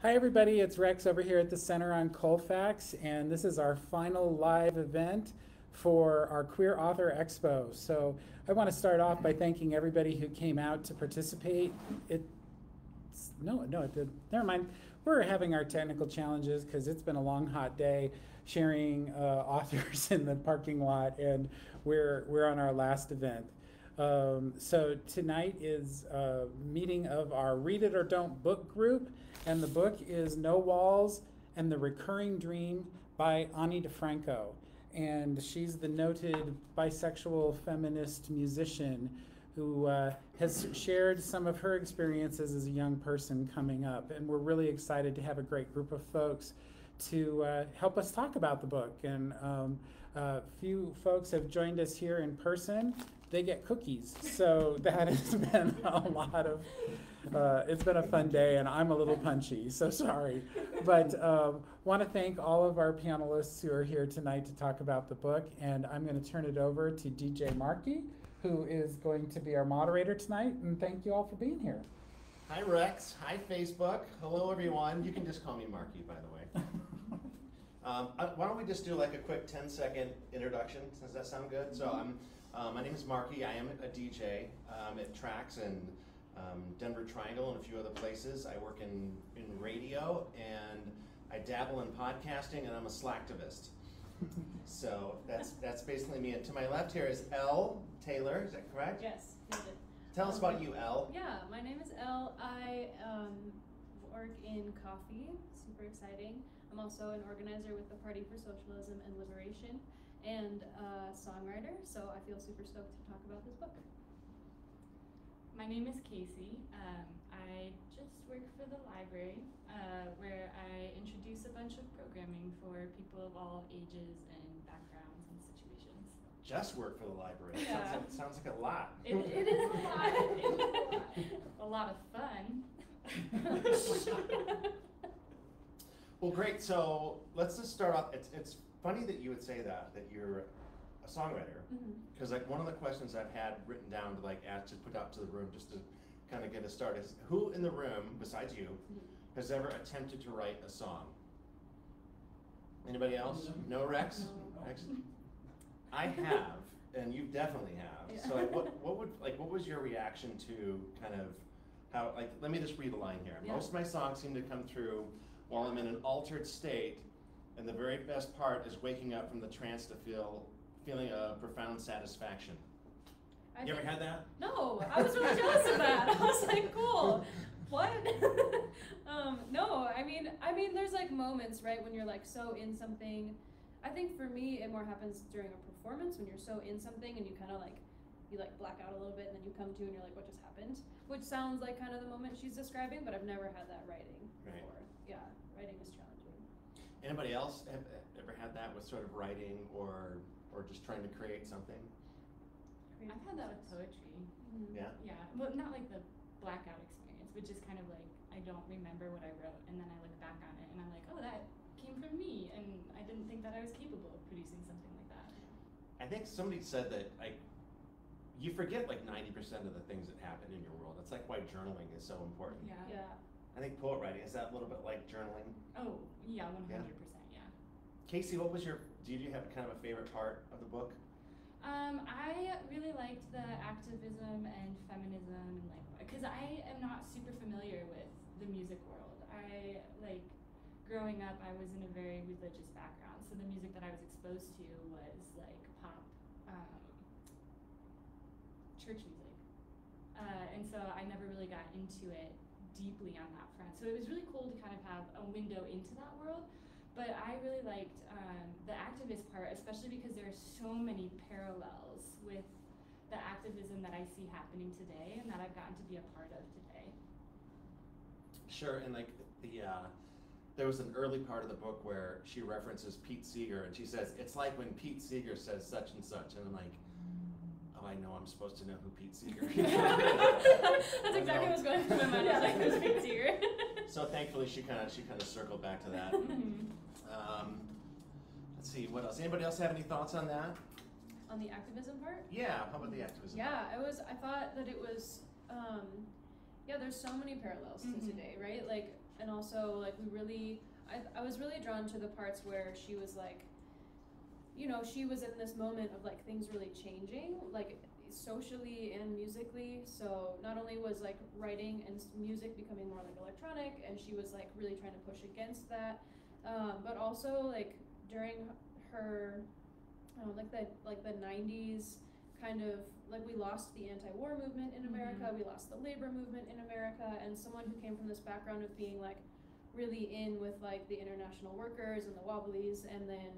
Hi everybody, it's Rex over here at the Center on Colfax, and this is our final live event for our Queer Author Expo. So I want to start off by thanking everybody who came out to participate. Never mind. We're having our technical challenges because it's been a long, hot day sharing authors in the parking lot, and we're on our last event. So tonight is a meeting of our Read It or Don't book group, and the book is No Walls and the Recurring Dream by Ani DiFranco. And she's the noted bisexual feminist musician who has shared some of her experiences as a young person coming up. And we're really excited to have a great group of folks to help us talk about the book. And a few folks have joined us here in person. They get cookies, so that has been a lot of, it's been a fun day, and I'm a little punchy, so sorry. But want to thank all of our panelists who are here tonight to talk about the book, and I'm going to turn it over to DJ Markey, who is going to be our moderator tonight, and thank you all for being here. Hi Rex, hi Facebook, hello everyone. You can just call me Markey, by the way. Why don't we just do like a quick 10-second introduction? Does that sound good? So my name is Markey. I am a DJ at Trax and Denver Triangle and a few other places. I work in radio, and I dabble in podcasting, and I'm a slacktivist. So that's basically me. And to my left here is Elle Taylor. Is that correct? Yes, nailed it. Tell us about you, Elle. Yeah, my name is Elle. I work in coffee. Super exciting. I'm also an organizer with the Party for Socialism and Liberation, and a songwriter, so I feel super stoked to talk about this book. My name is Casey. I just work for the library, where I introduce a bunch of programming for people of all ages and backgrounds and situations. Just work for the library. Yeah. Sounds like a lot. It is a lot. It is a lot of fun. Well, great. So let's just start off. It's funny that you would say that you're a songwriter, because like one of the questions I've had written down to like ask to put out to the room just to kind of get us started is, who in the room besides you has ever attempted to write a song? Anybody else? No, Rex? No. Rex? I have, and you definitely have. Yeah. So like, what was your reaction to kind of how, like, let me just read a line here. Yeah. Most of my songs seem to come through while I'm in an altered state, and the very best part is waking up from the trance to feeling a profound satisfaction. You ever had that? No, I was really jealous of that. I was like, cool. What? No, I mean, there's like moments, right, when you're like so in something. I think for me, it more happens during a performance when you're so in something and you kind of like, you like black out a little bit and then you come to and you're like, what just happened? Which sounds like kind of the moment she's describing, but I've never had that writing before. Yeah, writing is challenging. Anybody else have ever had that with sort of writing or just trying to create something? I've had that with poetry. Yeah? Yeah, well, not like the blackout experience, but just kind of like, I don't remember what I wrote, and then I look back on it and I'm like, oh, that came from me, and I didn't think that I was capable of producing something like that. I think somebody said that like you forget like 90% of the things that happen in your world. That's like why journaling is so important. Yeah. Yeah. I think poet writing, is that a little bit like journaling? Oh, yeah, 100%, yeah. Casey, did you have kind of a favorite part of the book? I really liked the activism and feminism, and like, because I am not super familiar with the music world. Growing up, I was in a very religious background, so the music that I was exposed to was like pop, church music. And so I never really got into it deeply on that front. So it was really cool to kind of have a window into that world. But I really liked the activist part, especially because there are so many parallels with the activism that I see happening today and that I've gotten to be a part of today. Sure, and like there was an early part of the book where she references Pete Seeger, and she says, it's like when Pete Seeger says such and such, and I'm like, oh, I know I'm supposed to know who Pete Seeger is. That's exactly what was going through my mind. I was like, who's Pete Seeger? So thankfully she kind of circled back to that. Let's see, what else? Anybody else have any thoughts on that? On the activism part? Yeah, how about the activism part? Yeah, I thought that it was, there's so many parallels to today, right? Like, And also, like, I was really drawn to the parts where she was like, you know, she was in this moment of like things really changing, like socially and musically. So not only was like writing and music becoming more like electronic, and she was like really trying to push against that, but also like during her like the 90s, kind of like we lost the anti-war movement in America, we lost the labor movement in America, and someone who came from this background of being like really in with like the international workers and the Wobblies, and then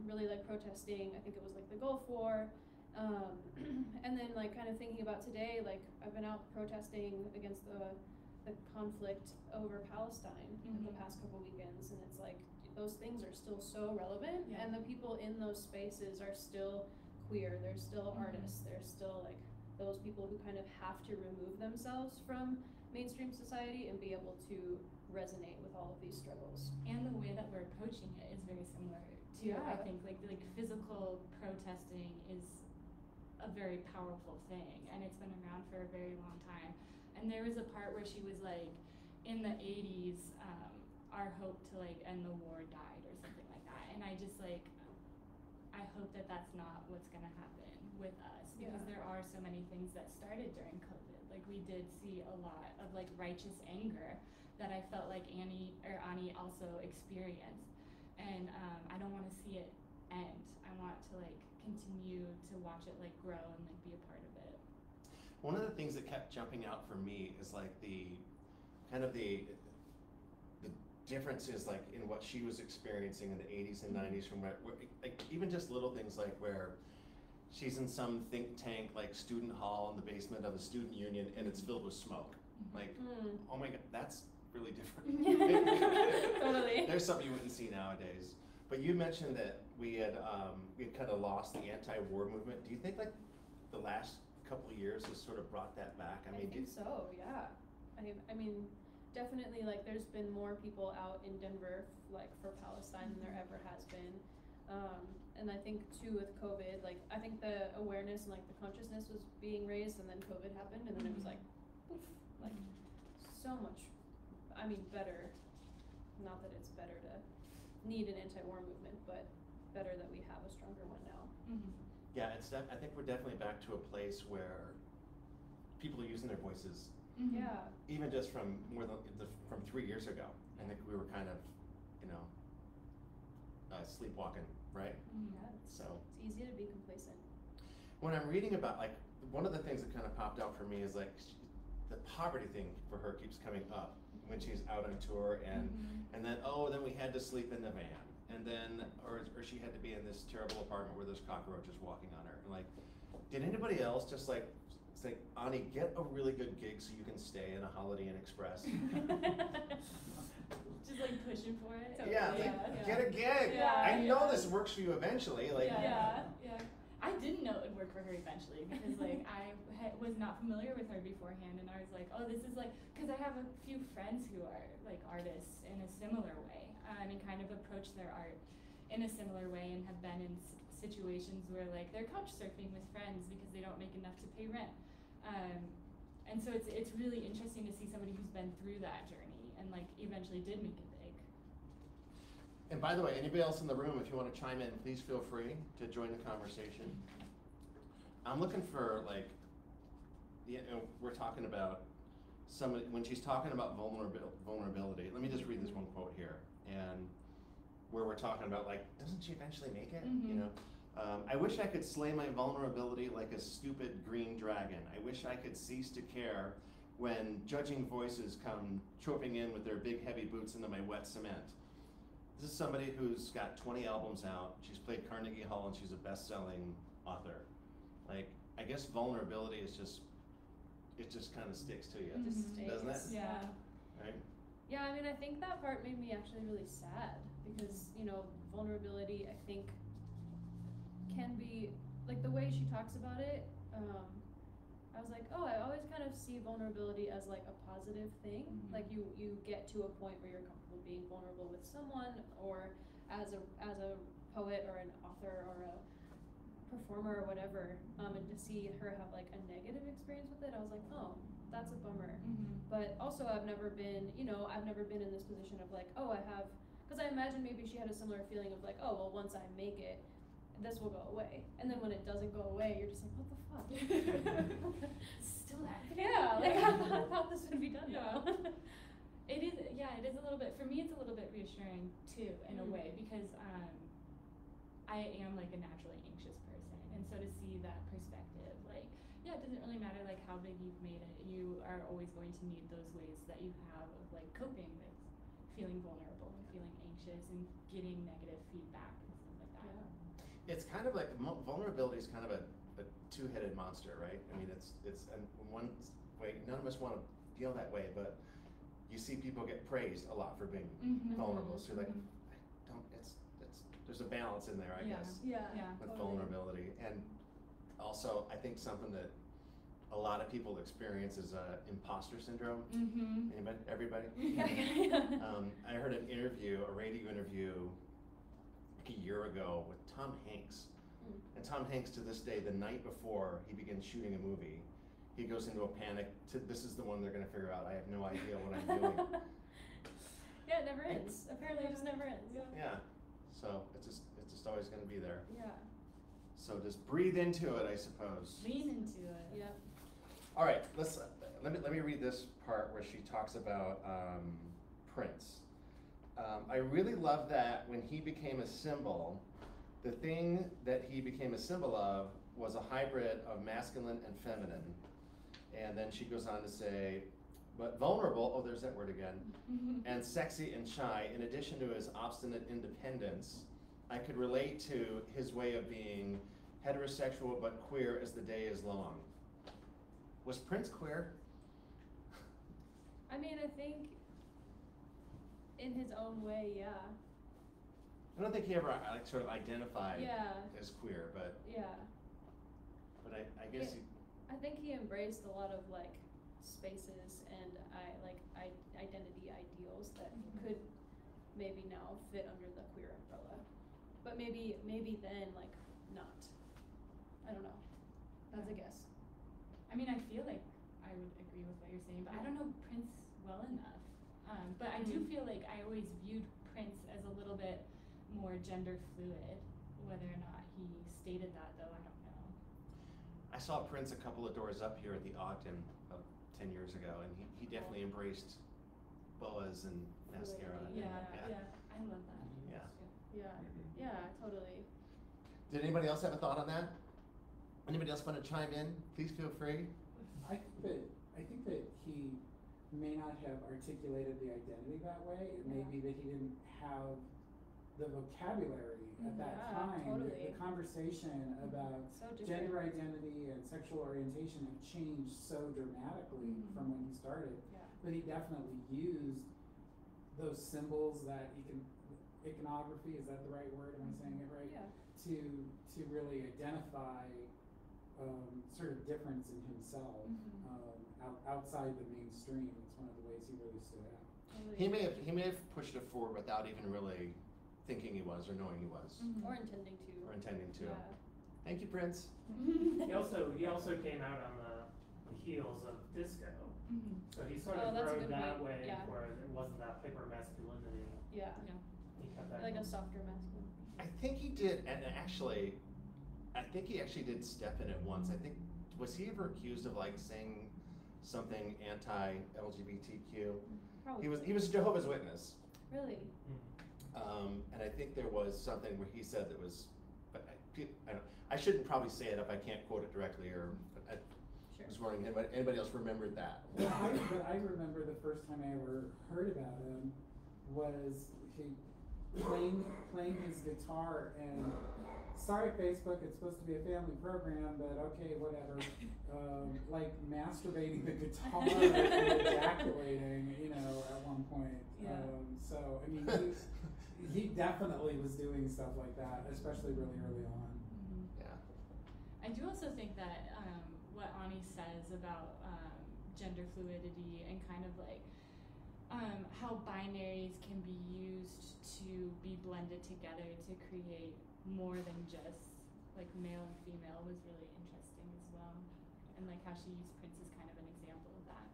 really like protesting, I think it was like the Gulf War, and then like kind of thinking about today, like I've been out protesting against the conflict over Palestine in the past couple weekends, and it's like those things are still so relevant, and the people in those spaces are still queer, they're still artists, they're still like those people who kind of have to remove themselves from mainstream society and be able to resonate with all of these struggles. And the way that we're approaching it is very similar too. I think like physical protesting is a very powerful thing, and it's been around for a very long time. And there was a part where she was like, in the 80s, our hope to like end the war died or something like that. And I just like, I hope that that's not what's gonna happen with us, because there are so many things that started during COVID. Like we did see a lot of like righteous anger that I felt like Ani also experienced, and I don't want to see it end. I want to like continue to watch it like grow and like be a part of it. One of the things that kept jumping out for me is like the kind of the differences like in what she was experiencing in the 80s and 90s from where like even just little things like where she's in some think tank like student hall in the basement of a student union and it's filled with smoke. Like, oh my God, that's really different. Totally. There's something you wouldn't see nowadays. But you mentioned that we had kind of lost the anti-war movement. Do you think like the last couple of years has sort of brought that back? I think so, yeah. I mean, definitely like there's been more people out in Denver like for Palestine than there ever has been. And I think too with COVID, like I think the awareness and like the consciousness was being raised, and then COVID happened, and then it was like, poof, like so much, I mean, better, not that it's better to need an anti-war movement, but better that we have a stronger one now. Yeah, I think we're definitely back to a place where people are using their voices. Yeah. Even just from from 3 years ago, I think we were kind of, you know, sleepwalking, right? Yeah, so it's easy to be complacent. When I'm reading about like one of the things that kind of popped out for me is like the poverty thing for her keeps coming up when she's out on tour, and then then we had to sleep in the van, and then or she had to be in this terrible apartment where there's cockroaches walking on her, and like, did anybody else just like say, Ani, get a really good gig so you can stay in a Holiday Inn Express? Just like pushing for it. Yeah, get a gig. I know this works for you eventually. Like, yeah. I didn't know it would work for her eventually, because like I was not familiar with her beforehand, and I was like, oh, this is like, because I have a few friends who are like artists in a similar way, and kind of approach their art in a similar way, and have been in situations where like they're couch surfing with friends because they don't make enough to pay rent. And so it's really interesting to see somebody who's been through that journey and like eventually did make it big. And by the way, anybody else in the room, if you want to chime in, please feel free to join the conversation. I'm looking for like, we're talking about when she's talking about vulnerability. Let me just read this one quote here, and where we're talking about like, doesn't she eventually make it? You know. I wish I could slay my vulnerability like a stupid green dragon. I wish I could cease to care when judging voices come trooping in with their big heavy boots into my wet cement. This is somebody who's got 20 albums out. She's played Carnegie Hall, and she's a best-selling author. Like, I guess vulnerability is just, it just kind of sticks to you, doesn't it? Yeah. Right? Yeah, I mean, I think that part made me actually really sad, because, you know, vulnerability, I think, can be, like the way she talks about it, I was like, oh, I always kind of see vulnerability as like a positive thing. Like you get to a point where you're comfortable being vulnerable with someone, or as a poet or an author or a performer or whatever, and to see her have like a negative experience with it, I was like, oh, that's a bummer. Mm-hmm. But also I've never been in this position of like, oh, I have, because I imagine maybe she had a similar feeling of like, oh, well, once I make it, this will go away. And then when it doesn't go away, you're just like, what the fuck? Still happening. Yeah, like I thought this would be done now. It is a little bit, for me it's a little bit reassuring too, in a way, because I am like a naturally anxious person, and so to see that perspective, like, yeah, it doesn't really matter like how big you've made it, you are always going to need those ways that you have of like coping with feeling vulnerable and feeling anxious and getting negative feedback and stuff like that. Yeah. It's kind of like, vulnerability is kind of a two-headed monster, right? I mean, it's in one way, none of us want to feel that way, but you see people get praised a lot for being vulnerable, so you're like, there's a balance in there, I guess, Yeah. with Totally. vulnerability. And also, I think something that a lot of people experience is imposter syndrome. Mm-hmm. Anybody? Everybody? Yeah. I heard a radio interview like a year ago with Tom Hanks. And Tom Hanks, to this day, the night before he begins shooting a movie, he goes into a panic. This is the one they're going to figure out. I have no idea what I'm doing. Yeah, it never ends. Apparently it just never ends. Yeah. So it's just always going to be there. Yeah. So just breathe into it, I suppose. Lean into it. Yeah. All right, let me read this part where she talks about Prince. I really love that when he became a symbol, the thing that he became a symbol of was a hybrid of masculine and feminine. And then she goes on to say, but vulnerable, oh, there's that word again, and sexy and shy, in addition to his obstinate independence, I could relate to his way of being heterosexual but queer as the day is long. Was Prince queer? I mean, I think in his own way, yeah. I don't think he ever like sort of identified Yeah. as queer, but Yeah. I guess I think he embraced a lot of like spaces and identity ideals that could maybe now fit under the queer umbrella, but maybe then like not. I don't know. That's a guess. I mean, I feel like I would agree with what you're saying, but I don't know Prince well enough. But I do feel like I always viewed Prince as a little bit more gender fluid. Whether or not he stated that, though, I don't know. I saw Prince a couple of doors up here at the Ogden 10 years ago, and he definitely embraced boas and mascara. Fluidity. Yeah, I love that. Yeah. Yeah, totally. Did anybody else have a thought on that? Anybody else want to chime in? Please feel free. I think that he may not have articulated the identity that way. It may be that he didn't have the vocabulary at that Yeah, time. totally. The conversation about So different. gender identity and sexual orientation have changed so dramatically from when he started. Yeah. But he definitely used those symbols, that iconography, is that the right word? Am I saying it right? Yeah. To really identify sort of difference in himself outside the mainstream. It's one of the ways he really stood out. Totally. He may have pushed it forward without even really thinking he was or knowing he was Or intending to. or intending to. Yeah. Thank you, Prince. He also came out on the heels of disco, so he sort of that's a rode good that point. way Yeah. where it wasn't that hyper masculinity. Yeah. He kept that Like a going. softer masculine. I think he did, and actually, I think he actually did step in it once. I think, was he ever accused of like saying something anti-LGBTQ? Probably. He was a Jehovah's Witness, Really? and I think there was something where he said that was, but I shouldn't probably say it if I can't quote it directly, or I Sure. was wondering anybody else remembered that. Well, I remember the first time I ever heard about him was he playing his guitar, and sorry Facebook, it's supposed to be a family program, but okay, whatever. Like masturbating the guitar and ejaculating, at one point. Yeah. So I mean, he definitely was doing stuff like that, especially really early on. Yeah. I do also think that what Ani says about gender fluidity and kind of like how binaries can be used to be blended together to create more than just like male and female was really interesting as well. And like how she used Prince as kind of an example of that.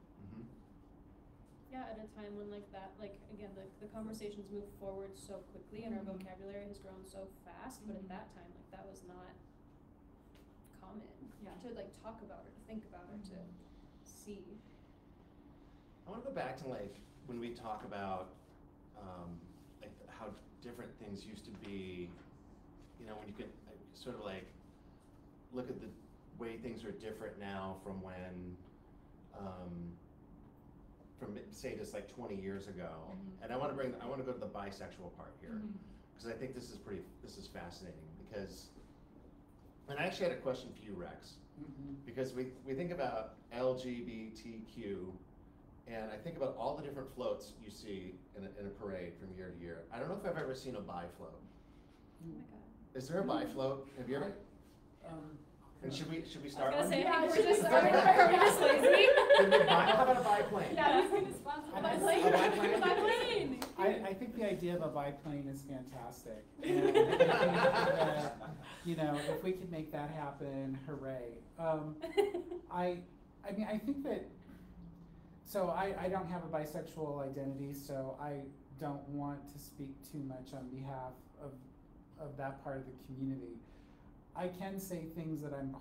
Yeah, at a time when like that, like again, the conversations move forward so quickly and our vocabulary has grown so fast, but at that time, like that was not common to like talk about or to think about or to see. I want to go back to like when we talk about like how different things used to be, you know, when you could sort of like look at the way things are different now from when from say just like 20 years ago. And I want to go to the bisexual part here, because I think this is fascinating, because, and I actually had a question for you, Rex, because we think about LGBTQ, and I think about all the different floats you see in a parade from year to year. I don't know if I've ever seen a bi float. Oh my god. Is there a bi float? Have you ever? And should we start I was one? gonna say, Yeah, we're we're just just- are we just lazy? How about a biplane? Yeah, who's gonna sponsor I that? like- biplane? Biplane. I think the idea of a biplane is fantastic. And I think that, you know, if we could make that happen, hooray. I mean, I think that, so I don't have a bisexual identity, so I don't want to speak too much on behalf of that part of the community. I can say things that I'm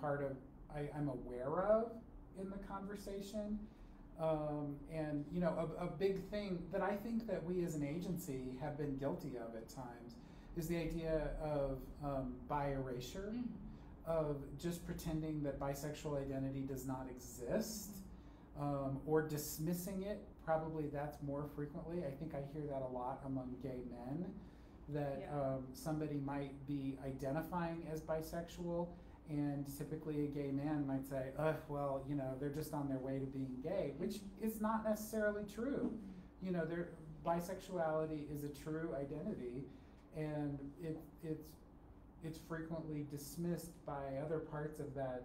I'm aware of in the conversation. And you know, a big thing that I think that we as an agency have been guilty of at times is the idea of bi erasure, of just pretending that bisexual identity does not exist, or dismissing it. Probably that's more frequently. I think I hear that a lot among gay men, that somebody might be identifying as bisexual, and typically a gay man might say, well, you know, they're just on their way to being gay, which is not necessarily true. You know, bisexuality is a true identity, and it's frequently dismissed by other parts of that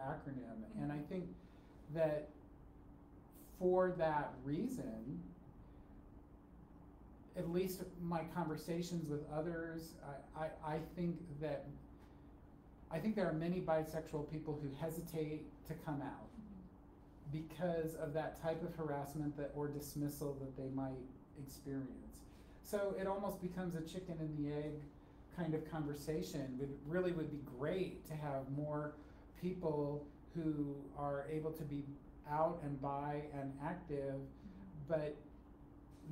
acronym. And I think that for that reason, at least my conversations with others, I think there are many bisexual people who hesitate to come out because of that type of harassment or dismissal that they might experience. So it almost becomes a chicken and the egg kind of conversation. It really would be great to have more people who are able to be out and bi and active, but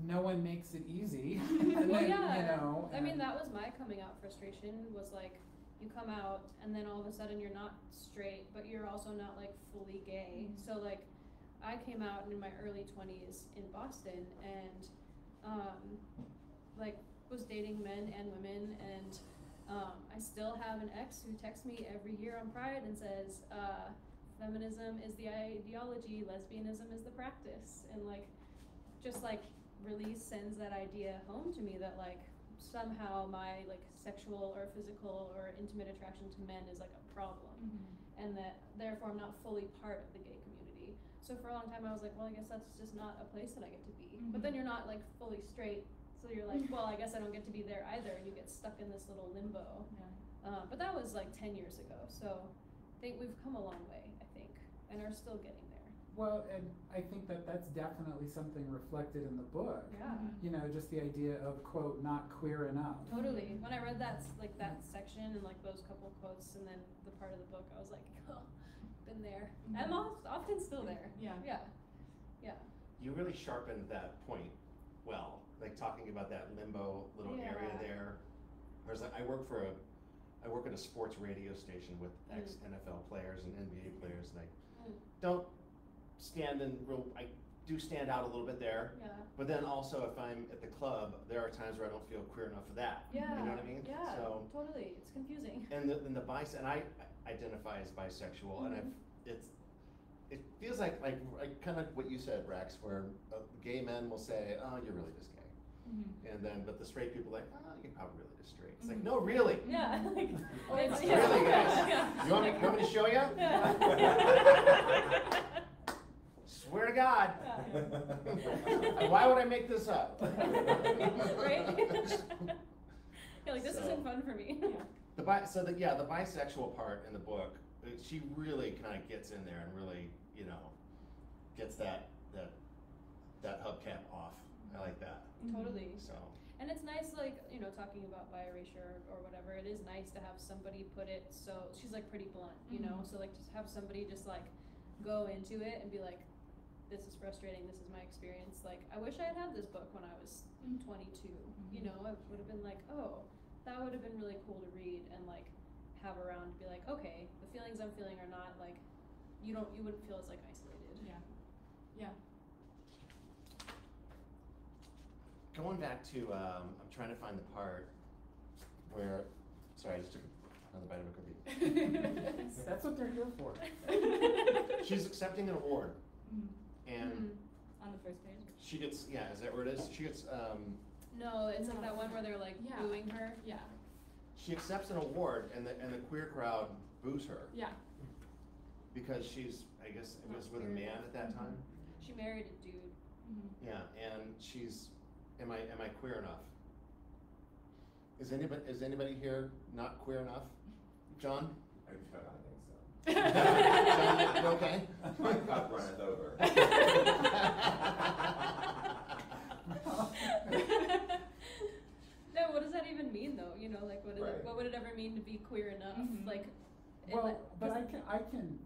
no one makes it easy. And Well, then, yeah. you know, I mean, that was my coming out frustration, was like, you come out and then all of a sudden you're not straight, but you're also not like fully gay. So like, I came out in my early 20s in Boston, and like was dating men and women, and I still have an ex who texts me every year on Pride and says, feminism is the ideology, lesbianism is the practice, and like, just like really sends that idea home to me that like somehow my like sexual or physical or intimate attraction to men is like a problem, and that therefore I'm not fully part of the gay community. So for a long time I was like, well, I guess that's just not a place that I get to be. But then you're not like fully straight, so you're like, well, I guess I don't get to be there either, and you get stuck in this little limbo. But that was like 10 years ago, so I think we've come a long way, I think, and are still getting there. well, and I think that that's definitely something reflected in the book. Yeah. You know, just the idea of, quote, not queer enough. Totally. When I read that section and like those couple quotes and then the part of the book, I was like, oh, been there. I'm often still there. Yeah. Yeah. Yeah. You really sharpened that point well, like talking about that limbo little area Yeah. there. Whereas I work at a sports radio station with ex-NFL players and NBA players, and I don't stand I do stand out a little bit there. Yeah. But then also if I'm at the club, there are times where I don't feel queer enough for that. Yeah. You know what I mean? Yeah. So, Totally. It's confusing. and I identify as bisexual, and it feels like kind of what you said, Rex, where gay men will say, oh, you're really just gay. And then, but the straight people are like, oh, you're probably really just straight. It's like, no, really. Yeah. Like, It's yeah. really, guys. Yeah. You want me to show you? Yeah. Swear to God. Why would I make this up? Right? Yeah, like this So- isn't fun for me. The bisexual part in the book, she really kind of gets in there and really, you know, gets that that hubcap off. I like that. Totally. So. And it's nice, like, you know, talking about bi erasure or whatever, it is nice to have somebody put it so, she's like pretty blunt, you know, so like just have somebody just like go into it and be like, this is frustrating, this is my experience, like, I wish I had had this book when I was 22, you know, I would have been like, oh, that would have been really cool to read and like have around to be like, okay, the feelings I'm feeling are not like, you wouldn't feel as like isolated. Yeah. Yeah. Going back to, I'm trying to find the part where, sorry, I just took another bite of a cookie. That's what they're here for. She's accepting an award, and On the first page? she gets, yeah, is that where it is? She gets, No, it's like that one where they're like Yeah. booing her. Yeah. she accepts an award, and the queer crowd boos her Yeah. because she's, I guess, it was with a man at that time. She married a dude. Yeah, and she's, am I queer enough? Is anybody here not queer enough? John? I don't think so. John, you okay? My cup runneth over. No, what does that even mean though? You know, like Right. what would it ever mean to be queer enough? Like, Well, but I can,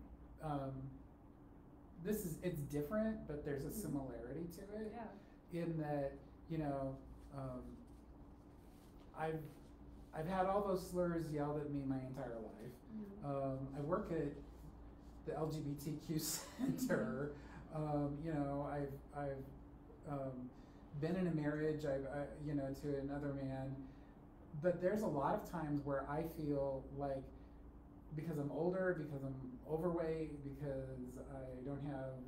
it's different, but there's a similarity to it. yeah. In that, you know, I've had all those slurs yelled at me my entire life. I work at the LGBTQ center. You know, I've been in a marriage. You know, to another man. But there's a lot of times where I feel like, because I'm older, because I'm overweight, because I don't have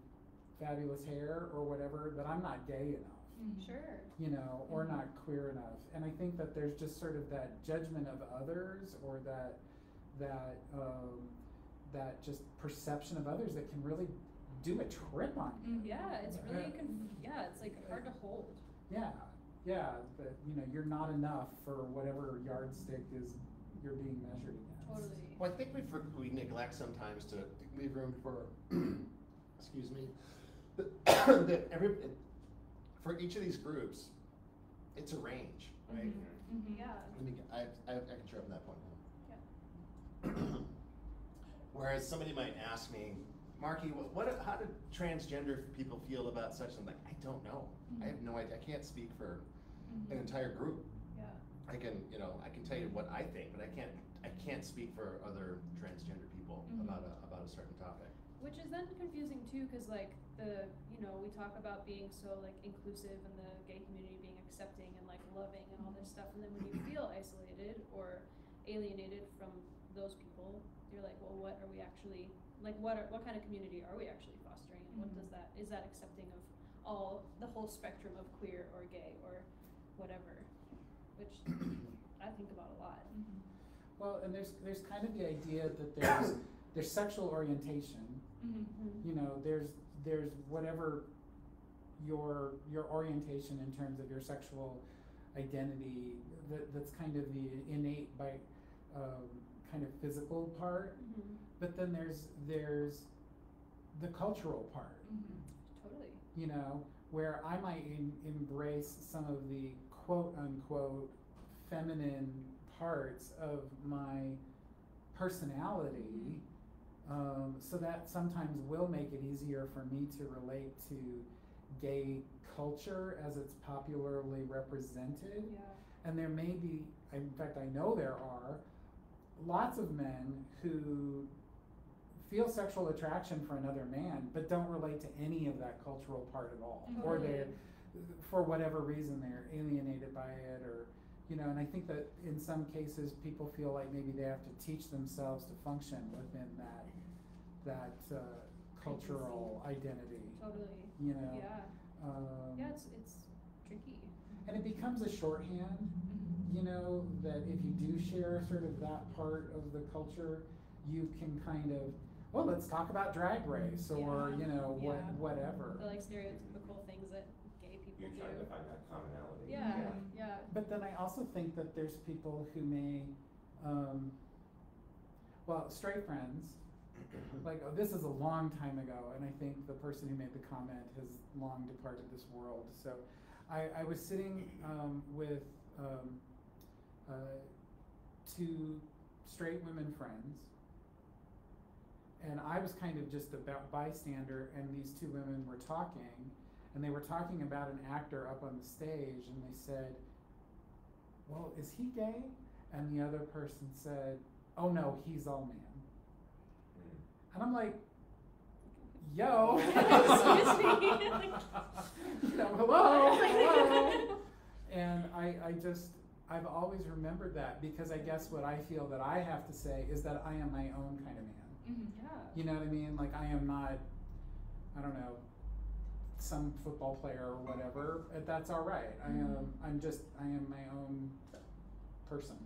fabulous hair or whatever, that I'm not gay enough. Sure. You know, or not queer enough. And I think that there's just sort of that judgment of others, or that just perception of others that can really do a trip on you. Yeah, it's really it's like hard to hold. Yeah, but you know, you're not enough for whatever yardstick is you're being measured against. Totally. Well, I think we neglect sometimes to leave room for, excuse me, for each of these groups, it's a range, right? Yeah. I can sharpen that point now. Whereas somebody might ask me, Marky, how do transgender people feel about such and like? I don't know. I have no idea. I can't speak for an entire group. Yeah. I can tell you what I think, but I can't speak for other transgender people about a certain topic. Which is then confusing too, because like we talk about being so like inclusive and the gay community being accepting and like loving and all this stuff, and then when you feel isolated or alienated from those people, you're like, well, what are we actually like? What kind of community are we actually fostering? And what does that is that accepting of the whole spectrum of queer or gay or whatever, which I think about a lot. Well, and there's kind of the idea that there's sexual orientation. You know, there's whatever your orientation in terms of your sexual identity, that's kind of the innate kind of physical part. But then there's the cultural part. Totally. You know, where I might embrace some of the quote unquote feminine parts of my personality, so that sometimes will make it easier for me to relate to gay culture as it's popularly represented. Yeah. And there may be, in fact I know there are, lots of men who feel sexual attraction for another man but don't relate to any of that cultural part at all. Or they're, for whatever reason, they're alienated by it, or you know, and I think that in some cases people feel like maybe they have to teach themselves to function within that cultural identity. Totally. You know. Yeah, it's tricky. And it becomes a shorthand, you know, that if you do share sort of that part of the culture, you can kind of, well, let's talk about Drag Race, or you know, whatever. The like stereotypical things that gay people You're do. trying to find that commonality. Yeah. But then I also think that there's people who may, well, straight friends like, oh, this is a long time ago, and I think the person who made the comment has long departed this world. So I was sitting with two straight women friends, and I was kind of just a bystander, and these two women were talking, and they were talking about an actor up on the stage, and they said, well, is he gay? And the other person said, oh no, he's all man. And I'm like, yo. Excuse me. You know, hello. And I've always remembered that, because I guess what I feel that I have to say is that I am my own kind of man. Yeah. You know what I mean? Like, I am not, I don't know, some football player or whatever. That's all right. I am my own person.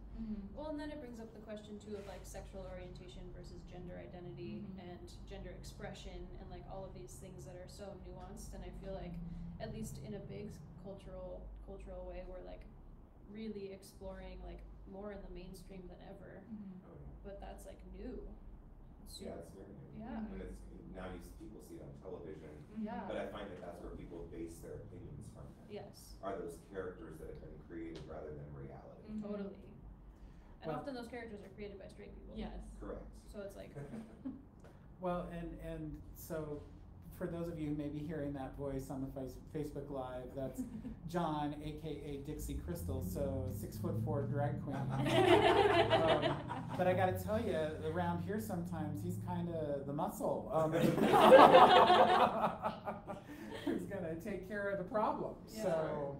Well, and then it brings up the question too of like sexual orientation versus gender identity and gender expression, and like all of these things that are so nuanced. And I feel like, at least in a big cultural way, we're like really exploring like more in the mainstream than ever. But that's like new. Yeah, it's very new. Yeah. And it's, now people see it on television, Yeah. but I find that that's where people base their opinions from. Yes. Are those characters that have been created rather than reality? Totally. And Well- often those characters are created by straight people. Yes. Correct. So it's like, Well, and so for those of you who may be hearing that voice on the Facebook Live, that's John, aka Dixie Crystal, so 6'4" drag queen. But I gotta tell you, around here sometimes he's kind of the muscle. Who's gonna take care of the problem? Yeah. So.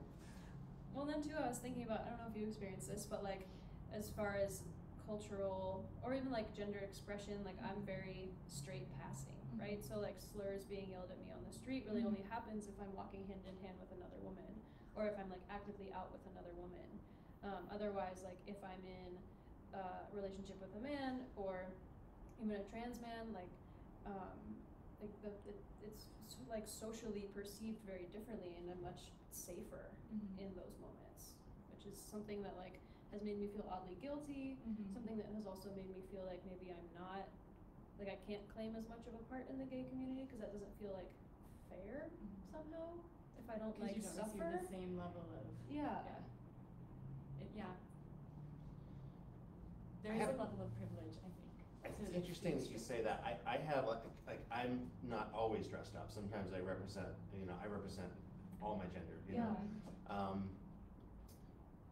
well, then too, I was thinking about, I don't know if you experienced this, but like, as far as cultural or even like gender expression, like I'm very straight passing, right? So like slurs being yelled at me on the street really only happens if I'm walking hand in hand with another woman, or if I'm like actively out with another woman. Otherwise, like if I'm in a relationship with a man or even a trans man, like it's like socially perceived very differently, and I'm much safer in those moments, which is something that like has made me feel oddly guilty, something that has also made me feel like maybe I'm not, like I can't claim as much of a part in the gay community because that doesn't feel like fair somehow if I don't like you don't suffer. receive the same level of Yeah. There is a level of privilege, I think. It's interesting that you say that. I have like I'm not always dressed up. Sometimes I represent all my gender. You know?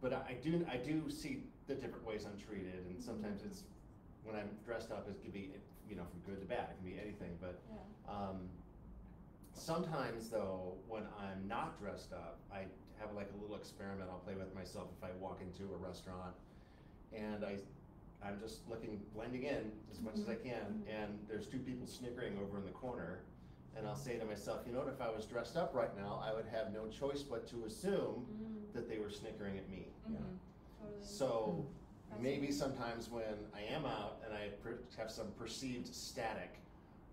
But I do see the different ways I'm treated, and sometimes it's when I'm dressed up, it can be from good to bad. It can be anything. But sometimes though, when I'm not dressed up, I have like a little experiment I'll play with myself if I walk into a restaurant, and I'm just blending in as much as I can, and there's two people snickering over in the corner, and I'll say to myself, you know what, if I was dressed up right now, I would have no choice but to assume that they were snickering at me. Totally. So maybe sometimes when I am out and I have some perceived static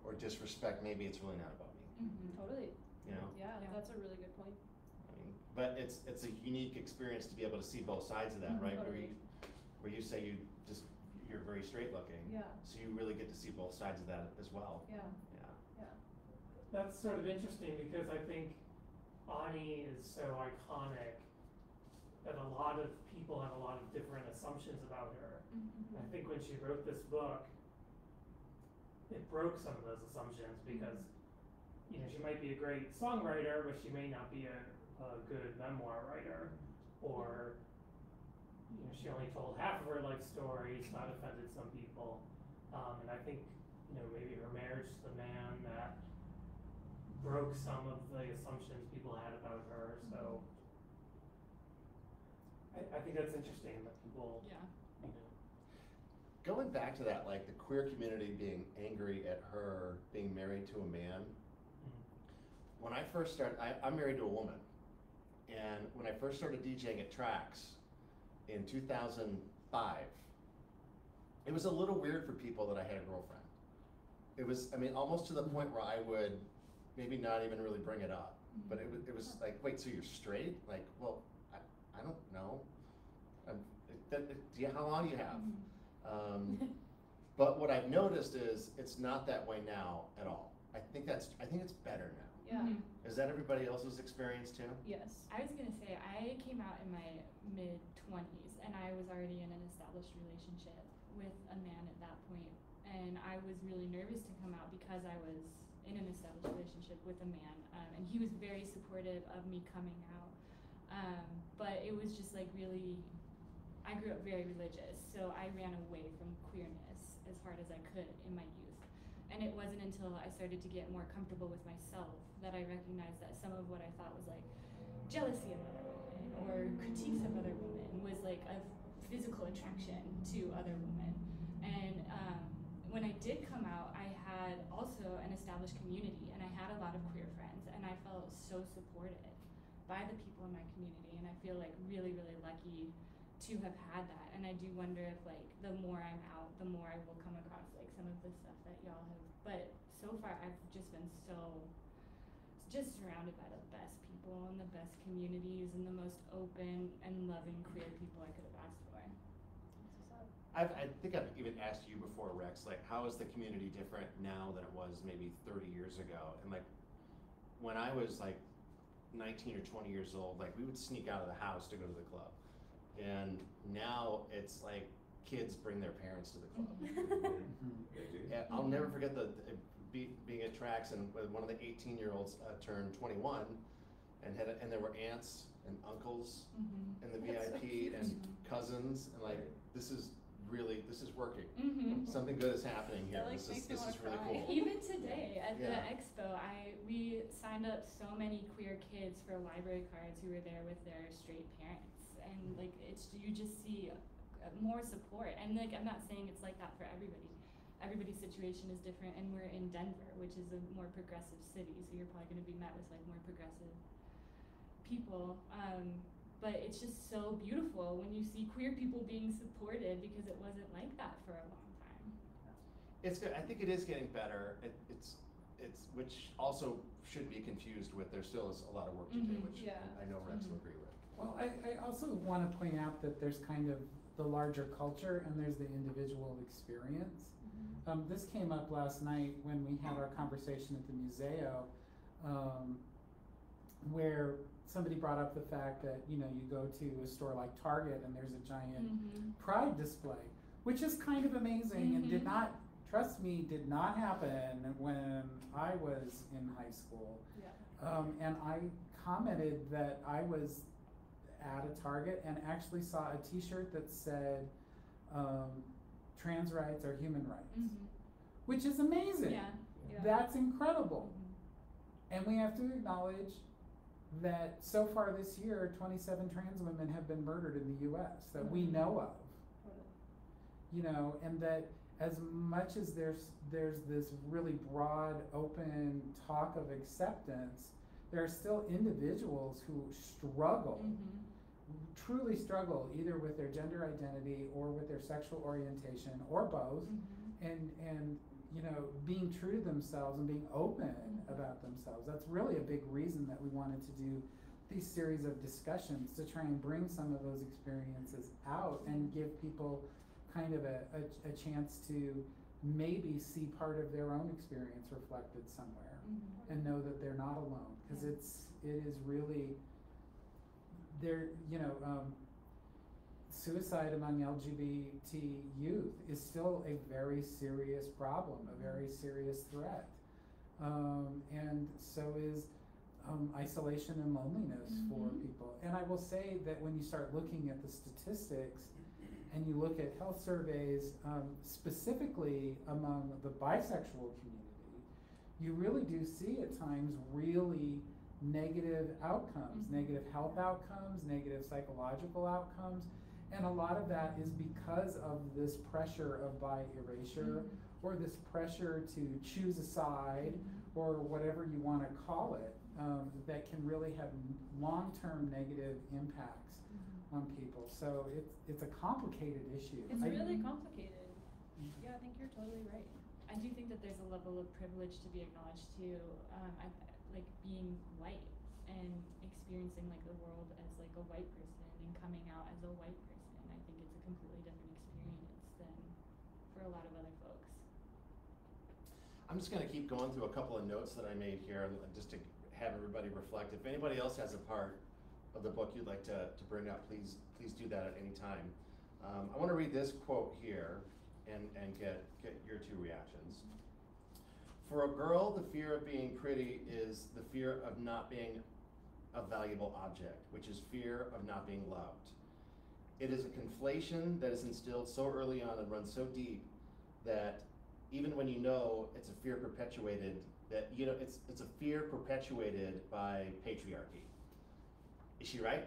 or disrespect, maybe it's really not about me. Totally. You know? Yeah, that's a really good point. I mean, but it's a unique experience to be able to see both sides of that, right? Totally. Where you say you're very straight looking. Yeah. So you really get to see both sides of that as well. Yeah. That's sort of interesting because I think Ani is so iconic that a lot of people have a lot of different assumptions about her. And I think when she wrote this book, it broke some of those assumptions because, she might be a great songwriter, but she may not be a good memoir writer, or, she only told half of her life story, so that offended some people. And I think, maybe her marriage to the man that broke some of the assumptions people had about her, so I think that's interesting that people, Going back to that, like the queer community being angry at her being married to a man. When I first started, I'm married to a woman, and when I first started DJing at Trax in 2005, it was a little weird for people that I had a girlfriend. It was, almost to the point where I would maybe not even really bring it up, but it was like, wait, so you're straight? Like, well, I don't know. How long do you have? But what I've noticed is it's not that way now at all. I think it's better now. Yeah. Is that everybody else's experience too? Yes. I was gonna say, I came out in my mid-20s, and I was already in an established relationship with a man at that point, and I was really nervous to come out because I was in an established relationship with a man, and he was very supportive of me coming out, but it was just like really, I grew up very religious, so I ran away from queerness as hard as I could in my youth. And it wasn't until I started to get more comfortable with myself that I recognized that some of what I thought was like jealousy of other women or critiques of other women was like a physical attraction to other women. And when I did come out, I had also an established community, and I had a lot of queer friends, and I felt so supported by the people in my community, and I feel like really, really lucky to have had that. And I do wonder if like the more I'm out, the more I will come across like some of the stuff that y'all have. But so far I've just been just surrounded by the best people and the best communities and the most open and loving queer people I could have asked for. I think I've even asked you before, Rex, like how is the community different now than it was maybe 30 years ago? And like when I was like 19 or 20 years old, like we would sneak out of the house to go to the club. And now it's like kids bring their parents to the club. And I'll never forget being at Trax, and one of the 18-year-olds turned 21, and there were aunts and uncles in the VIP and cousins, and like this is working. Something good is happening here. That, like, This makes me is wanna really cry. cool. Even today at the Yeah. expo, we signed up so many queer kids for library cards who were there with their straight parents, and like you just see more support. And like I'm not saying it's like that for everybody. Everybody's situation is different, and we're in Denver, which is a more progressive city, so you're probably going to be met with like more progressive people. But it's just so beautiful when you see queer people being supported, because it wasn't like that for a long time. It's good. I think it is getting better. It's which also should be confused with there still is a lot of work to do, which Yeah. I know Rex will agree with. Well, I also want to point out that there's kind of the larger culture and there's the individual experience. This came up last night when we had our conversation at the Museo, where somebody brought up the fact that, you know, you go to a store like Target and there's a giant pride display, which is kind of amazing and did not happen when I was in high school. Yeah. And I commented that I was at a Target and actually saw a t-shirt that said trans rights are human rights, which is amazing. Yeah. Yeah. That's incredible. And we have to acknowledge that so far this year, 27 trans women have been murdered in the US that we know of. You know, and that as much as there's this really broad, open talk of acceptance, there are still individuals who struggle, truly struggle, either with their gender identity or with their sexual orientation or both, and you know, being true to themselves and being open about themselves. That's really a big reason that we wanted to do these series of discussions, to try and bring some of those experiences out and give people kind of a chance to maybe see part of their own experience reflected somewhere and know that they're not alone, because it is really there. You know, suicide among LGBT youth is still a very serious problem, a very serious threat, and so is isolation and loneliness for people. And I will say that when you start looking at the statistics and you look at health surveys, specifically among the bisexual community, you really do see at times really negative outcomes, negative health outcomes, negative psychological outcomes. And a lot of that is because of this pressure of bi erasure, or this pressure to choose a side, or whatever you want to call it, that can really have long-term negative impacts on people. So it's a complicated issue. It's really complicated. Yeah, I think you're totally right. I do think that there's a level of privilege to be acknowledged too, like being white and experiencing like the world as like a white person and coming out as a white person. I think it's a completely different experience than for a lot of other folks. I'm just gonna keep going through a couple of notes that I made here, just to have everybody reflect. If anybody else has a part of the book you'd like to bring up, please do that at any time. I wanna read this quote here and get your two reactions. For a girl, the fear of being pretty is the fear of not being a valuable object, which is fear of not being loved. It is a conflation that is instilled so early on and runs so deep that even when you know it's a fear perpetuated, that you know it's a fear perpetuated by patriarchy. Is she right?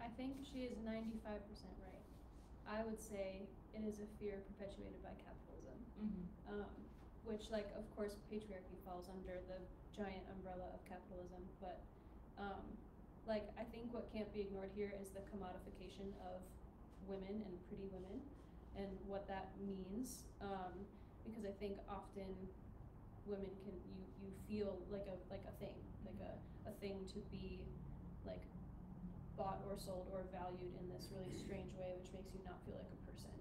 I think she is 95% right. I would say it is a fear perpetuated by capitalism, which, like, of course, patriarchy falls under the giant umbrella of capitalism, but like, I think what can't be ignored here is the commodification of women and pretty women and what that means, because I think often women can, you feel like a thing, like a thing to be like bought or sold or valued in this really strange way, which makes you not feel like a person.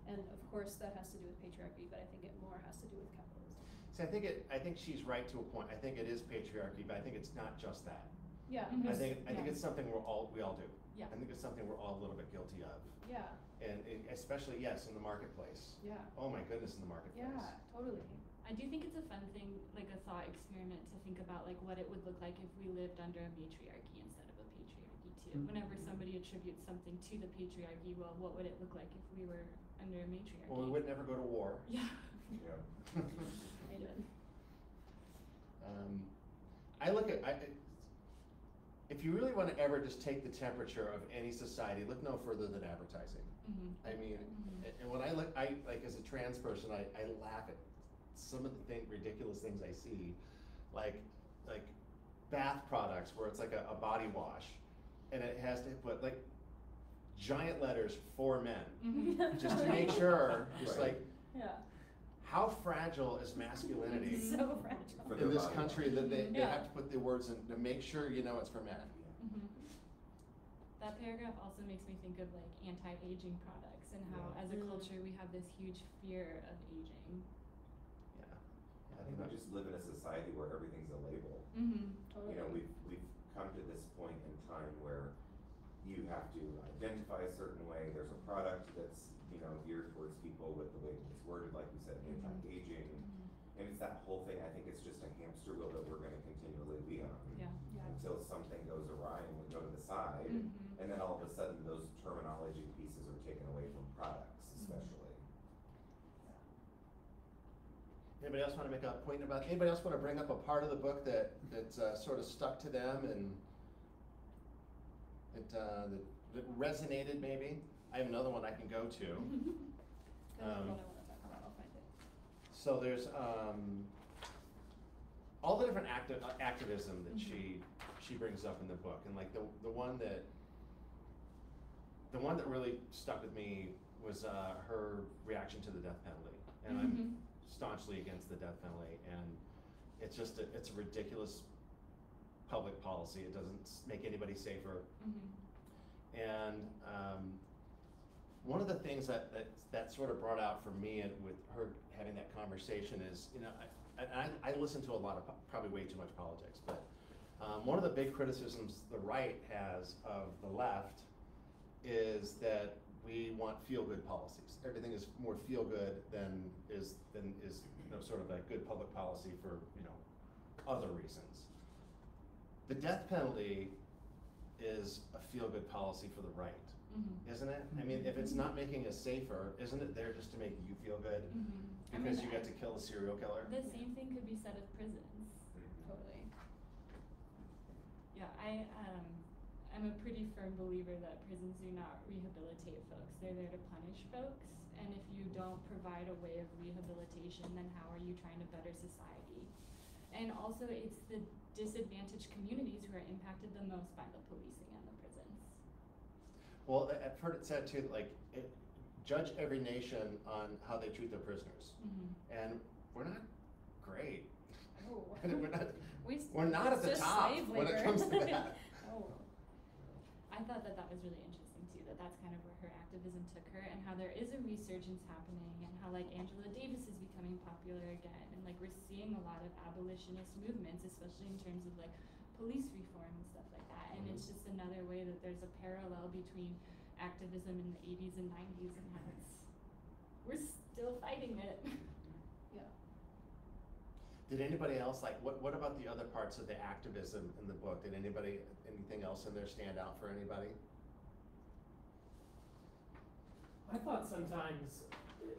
And of course that has to do with patriarchy, but I think it more has to do with capitalism. See, I think she's right to a point. I think it is patriarchy, but I think it's not just that. Yeah. Mhm. I think it's something we all do. Yeah. I think it's something we're all a little bit guilty of. Yeah. And especially, yes, in the marketplace. Yeah. Oh my goodness, in the marketplace. Yeah, totally. I do think it's a fun thing, like a thought experiment, to think about like what it would look like if we lived under a matriarchy instead of a patriarchy too. Whenever somebody attributes something to the patriarchy, well, what would it look like if we were under a matriarchy? Well, we would never go to war. Yeah. Yeah. Amen. I look at, if you really want to ever just take the temperature of any society, look no further than advertising. Mm-hmm. I mean, and when I like as a trans person, I laugh at some of the ridiculous things I see, like bath products where it's like a body wash, and it has to put like giant letters for men, just to make sure, just Right. like, Yeah. how fragile is masculinity So fragile. For in their this body country wash. that they Yeah. have to put the words in to make sure you know it's for men. That paragraph also makes me think of like anti-aging products and how Yeah. as a culture we have this huge fear of aging. Yeah. I think we just live in a society where everything's a label. Totally. You know, we've come to this point in time where you have to identify a certain way. There's a product that's, you know, geared towards people with the way it's worded, like you said, anti-aging. And it's that whole thing. I think it's just a hamster wheel that we're gonna continually be on. Yeah. Until something goes awry and we go to the side, and then all of a sudden those terminology pieces are taken away from products, especially. Anybody else want to make a point about? Anybody else want to bring up a part of the book that's sort of stuck to them and that resonated maybe? I have another one I can go to. That's what I want to talk about. I'll find it. So there's all the different activism that she brings up in the book, and like the one that really stuck with me was her reaction to the death penalty, and I'm staunchly against the death penalty, and it's just it's a ridiculous public policy. It doesn't make anybody safer, and one of the things that sort of brought out for me and with her having that conversation is, you know, I listen to a lot of probably way too much politics, but one of the big criticisms the right has of the left is that we want feel-good policies. Everything is more feel-good than is you know, sort of a good public policy for, you know, other reasons. The death penalty is a feel-good policy for the right, isn't it? I mean, if it's not making us safer, isn't it there just to make you feel good? Because you get to kill a serial killer? The same thing could be said of prisons. Totally. Yeah, I'm a pretty firm believer that prisons do not rehabilitate folks. They're there to punish folks, and if you don't provide a way of rehabilitation, then how are you trying to better society? And also, it's the disadvantaged communities who are impacted the most by the policing and the prisons. Well, I've heard it said too, like, judge every nation on how they treat their prisoners. And we're not great. Oh. We're not at the just top slave when it labor. comes to that. Oh. I thought that was really interesting into, that's kind of where her activism took her, and how there is a resurgence happening, and how like Angela Davis is becoming popular again, and like we're seeing a lot of abolitionist movements, especially in terms of like police reform and stuff like that. And it's just another way that there's a parallel between activism in the 80s and 90s, and how we're still fighting it. Yeah. Did anybody else, like, what about the other parts of the activism in the book? Did anything else in there stand out for anybody? I thought sometimes,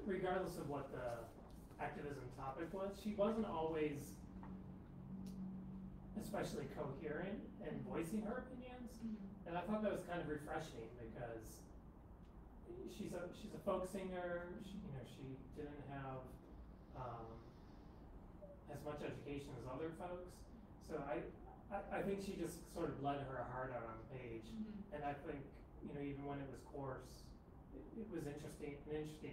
regardless of what the activism topic was, she wasn't always especially coherent in voicing her opinions. And I thought that was kind of refreshing, because she's a folk singer. She didn't have as much education as other folks. So I think she just sort of let her heart out on the page. And I think, even when it was coarse, it was an interesting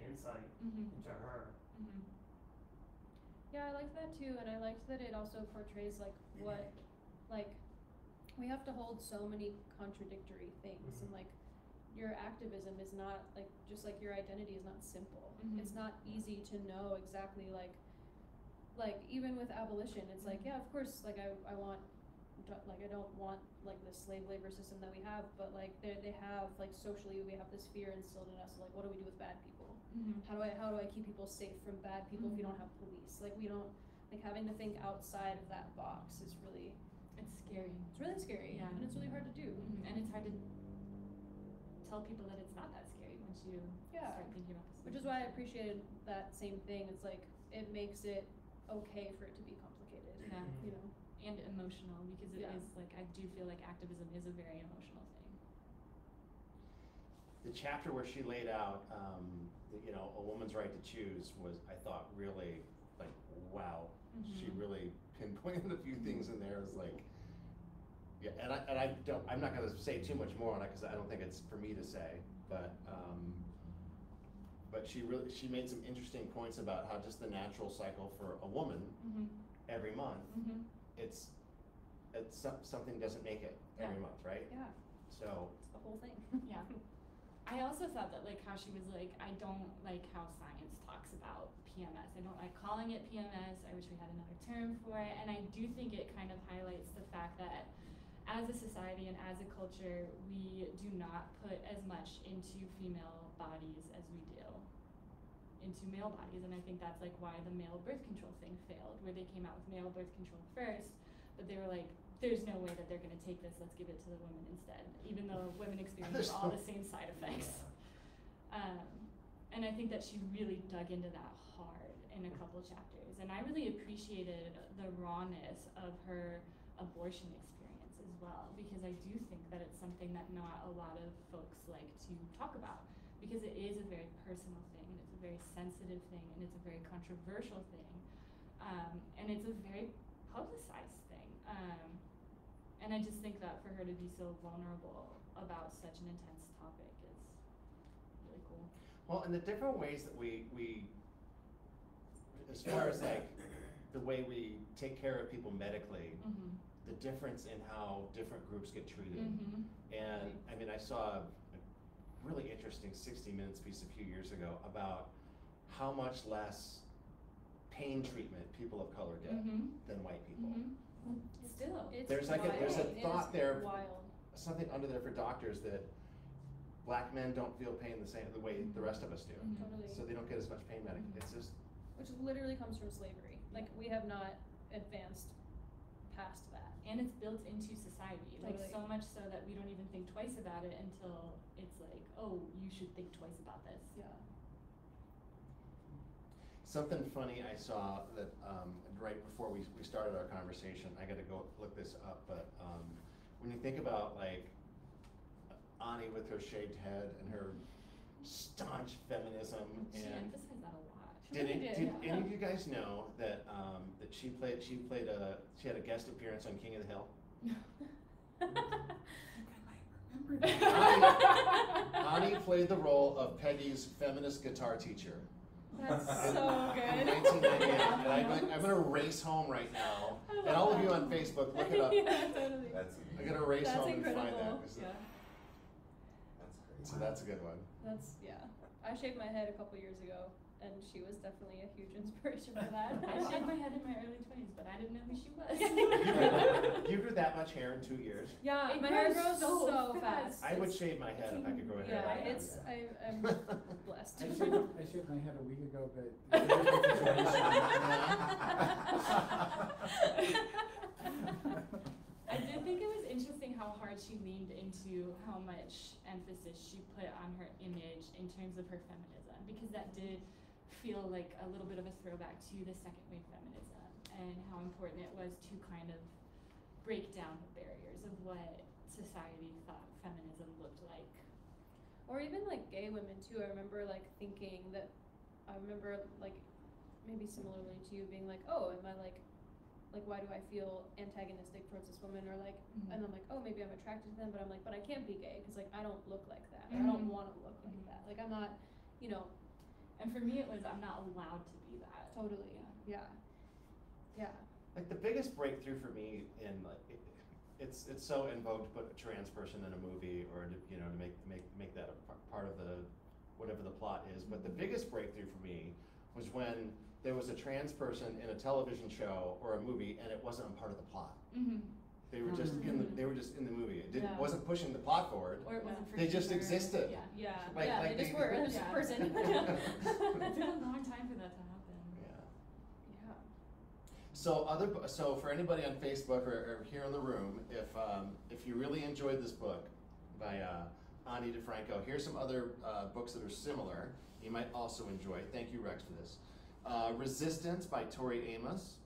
insight into her. Yeah, I liked that too, and I liked that it also portrays we have to hold so many contradictory things, and like your activism is not just like your identity is not simple. It's not easy to know exactly like even with abolition, it's like, yeah, of course, like I don't want like the slave labor system that we have, but like they have like socially we have this fear instilled in us, like what do we do with bad people? How do I keep people safe from bad people if we don't have police? Like we don't, like having to think outside of that box is really, it's scary. It's really scary, yeah. And it's really hard to do. And it's hard to tell people that it's not that scary once you start thinking about this. Which is why I appreciated that same thing. It's like it makes it okay for it to be complicated. Yeah. And emotional, because it is like, I do feel like activism is a very emotional thing. The chapter where she laid out, a woman's right to choose was, I thought, really like, wow. She really pinpointed a few things in there. It was like, yeah, I'm not going to say too much more on it because I don't think it's for me to say, but she made some interesting points about how just the natural cycle for a woman every month, it's something doesn't make it every month, right? Yeah. So it's the whole thing. Yeah. I also thought that like how she was like, I don't like how science talks about PMS. I don't like calling it PMS. I wish we had another term for it. And I do think it kind of highlights the fact that as a society and as a culture, we do not put as much into female bodies as we do into male bodies. And I think that's like why the male birth control thing failed, where they came out with male birth control first, but they were like, there's no way that they're going to take this, let's give it to the women instead, even though women experience all the same side effects. And I think that she really dug into that hard in a couple chapters, and I really appreciated the rawness of her abortion experience as well, because I do think that it's something that not a lot of folks like to talk about, because it is a very personal thing, and it's a very sensitive thing, and it's a very controversial thing, and it's a very publicized thing. And I just think that for her to be so vulnerable about such an intense topic is really cool. Well, and the different ways that we as far as like the way we take care of people medically, the difference in how different groups get treated. And I mean, I saw a really interesting 60 Minutes piece a few years ago about how much less pain treatment people of color get than white people. Still, There's a thought there, wild. something under there for doctors that black men don't feel pain the way the rest of us do. Totally. So they don't get as much pain medic. It's just, which literally comes from slavery. Like we have not advanced past that. And it's built into society, like Totally. so much so that we don't even think twice about it until it's like, oh, you should think twice about this. Yeah. something funny I saw that right before we started our conversation. I got to go look this up, but when you think about like Ani with her shaved head and her staunch feminism, She and emphasized that a lot. did Yeah. any of you guys know that that she had a guest appearance on King of the Hill? Ani played the role of Peggy's feminist guitar teacher. That's so good. In 1998, and I'm gonna race home right now, and all of you on Facebook, look it up. Yeah, totally. That's I'm gonna race That's home and find incredible. that. Yeah. that's So that's a good one. That's, yeah. I shaved my head a couple years ago, and she was definitely a huge inspiration for that. I shaved my head in my early 20s, but I didn't know who she was. You grew that much hair in 2 years? Yeah, It my hair grows grows so so fast. fast. I would shave my head if I could grow hair. Yeah, right now, it's, yeah. I'm blessed. I shaved my head a week ago, but. I did think it was interesting how hard she leaned into how much emphasis she put on her image in terms of her feminism, because that did feel like a little bit of a throwback to the second wave feminism and how important it was to kind of break down the barriers of what society thought feminism looked like. Or even like gay women too. I remember like thinking that, like maybe similarly to you being like, oh, am I like why do I feel antagonistic towards this woman, or like, and I'm like, oh, maybe I'm attracted to them, but I'm like, but I can't be gay because like I don't look like that. Or I don't want to look like that. Like I'm not, you know. And for me, it was I'm not allowed to be that. Totally. Yeah. Yeah. Like the biggest breakthrough for me in like it's so in vogue to put a trans person in a movie, or to, you know, to make that a part of the whatever the plot is. But the biggest breakthrough for me was when there was a trans person in a television show or a movie, and it wasn't a part of the plot. They were just in the in the movie. It didn't wasn't pushing the plot forward. Or it wasn't for They just sure. existed. Yeah. Yeah. Like- yeah. like They just they- were. It was just a person. It took a long time for that to happen. Yeah. Yeah. So for anybody on Facebook or here in the room, if you really enjoyed this book by Ani DiFranco, here's some other books that are similar you might also enjoy. Thank you, Rex, for this. Resistance by Tori Amos,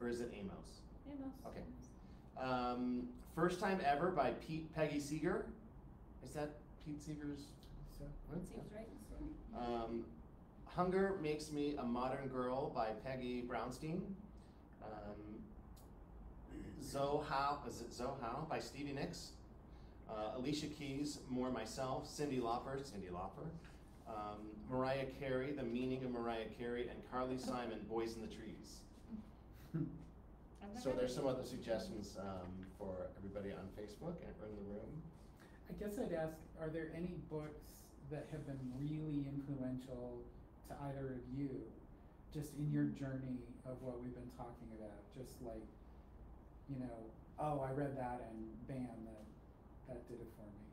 or is it Amos? Amos. Okay. First Time Ever by Peggy Seeger. Is that Pete Seeger's? What? Seems right. Hunger Makes Me a Modern Girl by Peggy Brownstein. Is it Zohow by Stevie Nicks. Alicia Keys, More Myself. Cyndi Lauper. Mariah Carey, The Meaning of Mariah Carey, and Carly Simon, Boys in the Trees. So there's some other suggestions for everybody on Facebook and in the room. I guess I'd ask, are there any books that have been really influential to either of you, just in your journey of what we've been talking about? Just like, you know, oh, I read that and bam, that did it for me.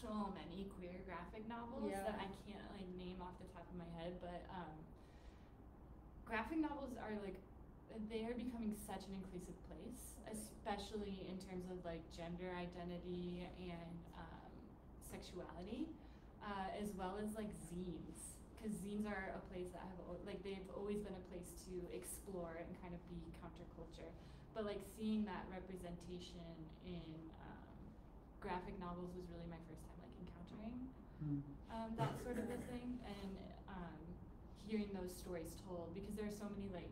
So many queer graphic novels that I can't like name off the top of my head, but graphic novels are like, they are becoming such an inclusive place, especially in terms of like gender identity and sexuality, as well as like zines, because zines are a place that they've always been a place to explore and kind of be counterculture, but like seeing that representation in graphic novels was really my first time like encountering that sort of a thing, and hearing those stories told, because there are so many like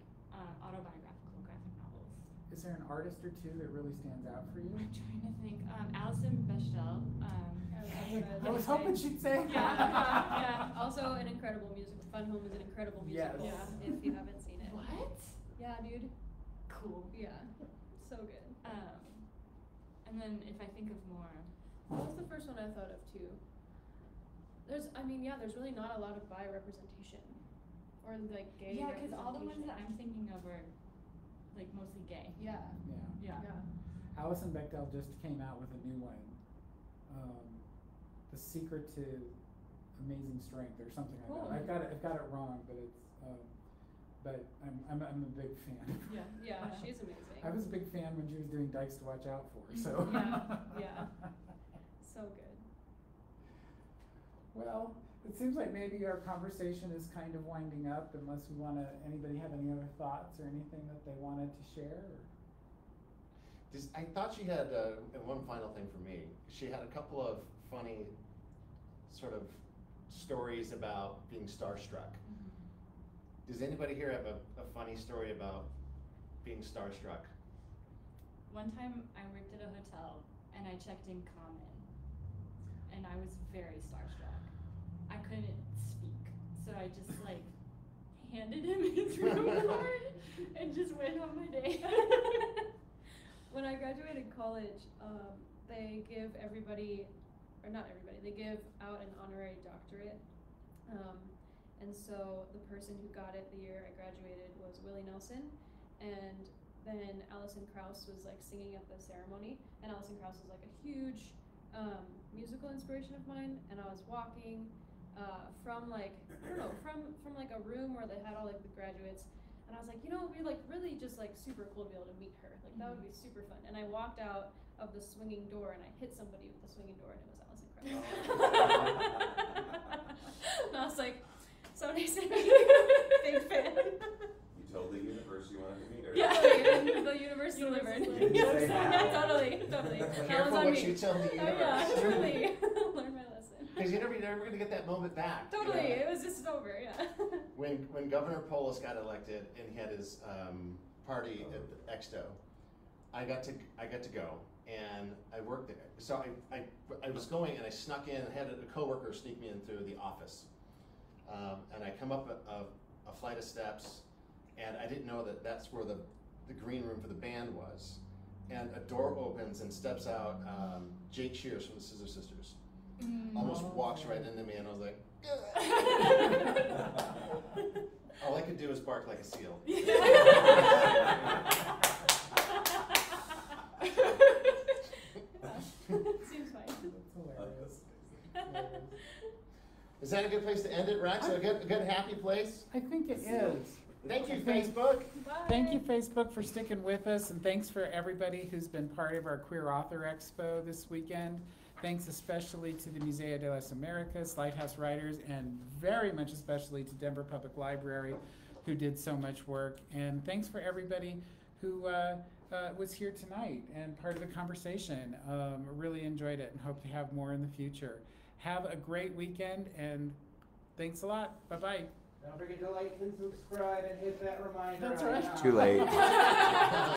autobiographical graphic novels. Is there an artist or two that really stands out for you? I'm trying to think. Alison Bechdel. I was hoping she'd say Yeah. Also an incredible musical. Fun Home is an incredible musical. Yes. If you haven't seen it. What? Yeah, dude. Cool. Yeah. So good. And then if I think of more. What was the first one I thought of too? There's really not a lot of bi representation. Or like gay Yeah, because all the ones representation. that I'm thinking of are like mostly gay. Yeah. Yeah. Yeah. Alison Bechdel just came out with a new one, The Secret to Amazing Strength or something like Cool. that. I've got it wrong, but it's but I'm a big fan. Yeah. Yeah, she's amazing. I was a big fan when she was doing Dykes to Watch Out For. So Yeah. So good. Well, it seems like maybe our conversation is kind of winding up, unless anybody have any other thoughts or anything that they wanted to share? I thought she had one final thing for me. She had a couple of funny sort of stories about being starstruck. Does anybody here have a funny story about being starstruck? One time I worked at a hotel and I checked in common, and I was very starstruck. I couldn't speak, so I just like handed him his room card and just went on my day. When I graduated college, they give everybody or not everybody, they give out an honorary doctorate. And so the person who got it the year I graduated was Willie Nelson, and then Alison Krauss was like singing at the ceremony, and Alison Krauss was like a huge musical inspiration of mine, and I was walking from like, I don't know, from like a room where they had all like the graduates, and I was like, you know, it'd be like really just like super cool to be able to meet her, like that would be super fun. And I walked out of the swinging door and I hit somebody with the swinging door, and it was Alison Krauss. And I was like, so nice to meet you, big fan. You told the universe you wanted to meet her. Yeah, the universe delivered. Yes, yeah, totally. That was Careful on what me. you tell the Oh universe. yeah, totally. Learn my lesson. Because you're never going to get that moment back. Totally, You know? it was just over, yeah. When Governor Polis got elected and he had his party at the Expo, I got to go, and I worked there. So I was going, and I snuck in and had a coworker sneak me in through the office. And I come up a flight of steps, and I didn't know that that's where the green room for the band was. And a door opens and steps out Jake Shears from the Scissor Sisters. Almost walks right into me, and I was like, all I could do was bark like a seal. Seems fine. That's hilarious. Is that a good place to end it, Rex? A good happy place? I think it is. Thank you, Facebook. Bye. Thank you, Facebook, for sticking with us, and thanks for everybody who's been part of our Queer Author Expo this weekend. Thanks especially to the Museo de las Americas, Lighthouse Writers, and very much especially to Denver Public Library, who did so much work. And thanks for everybody who was here tonight and part of the conversation. Really enjoyed it and hope to have more in the future. Have a great weekend, and thanks a lot. Bye-bye. Don't forget to like and subscribe and hit that reminder. That's right. Too late.